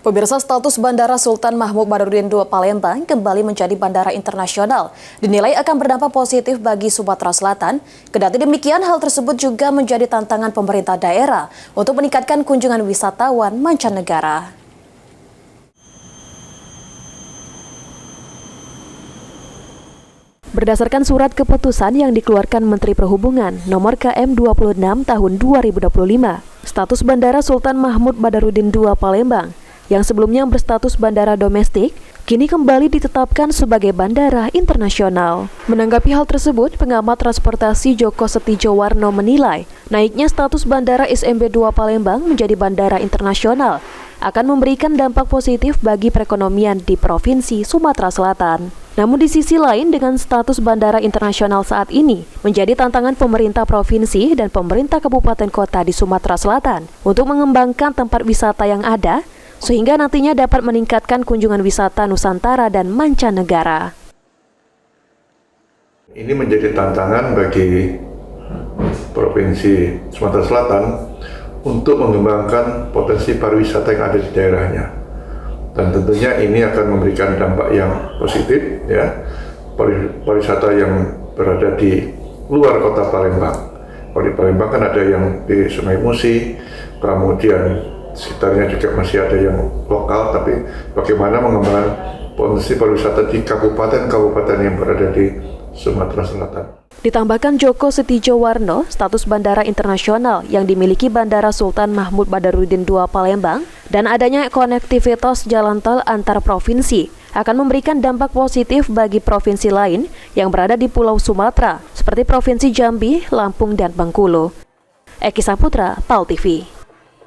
Pemirsa, status Bandara Sultan Mahmud Badarudin II Palembang kembali menjadi bandara internasional. Dinilai akan berdampak positif bagi Sumatera Selatan. Kendati demikian, hal tersebut juga menjadi tantangan pemerintah daerah untuk meningkatkan kunjungan wisatawan mancanegara. Berdasarkan surat keputusan yang dikeluarkan Menteri Perhubungan Nomor KM 26 Tahun 2025, status Bandara Sultan Mahmud Badarudin II Palembang yang sebelumnya berstatus bandara domestik, kini kembali ditetapkan sebagai bandara internasional. Menanggapi hal tersebut, pengamat transportasi Joko Setijowarno menilai, naiknya status bandara SMB 2 Palembang menjadi bandara internasional akan memberikan dampak positif bagi perekonomian di Provinsi Sumatera Selatan. Namun di sisi lain, dengan status bandara internasional saat ini menjadi tantangan pemerintah provinsi dan pemerintah kabupaten kota di Sumatera Selatan untuk mengembangkan tempat wisata yang ada, sehingga nantinya dapat meningkatkan kunjungan wisata Nusantara dan mancanegara. Ini menjadi tantangan bagi Provinsi Sumatera Selatan untuk mengembangkan potensi pariwisata yang ada di daerahnya. Dan tentunya ini akan memberikan dampak yang positif, ya, pariwisata yang berada di luar kota Palembang. Kalau di Palembang kan ada yang di Sungai Musi, kemudian sekitarnya juga masih ada yang lokal, tapi bagaimana mengembangkan potensi pariwisata di kabupaten-kabupaten yang berada di Sumatera Selatan. Ditambahkan Joko Setijowarno, status bandara internasional yang dimiliki Bandara Sultan Mahmud Badarudin II Palembang dan adanya konektivitas jalan tol antar provinsi akan memberikan dampak positif bagi provinsi lain yang berada di Pulau Sumatera, seperti Provinsi Jambi, Lampung, dan Bengkulu. Eki Saputra, PAL TV.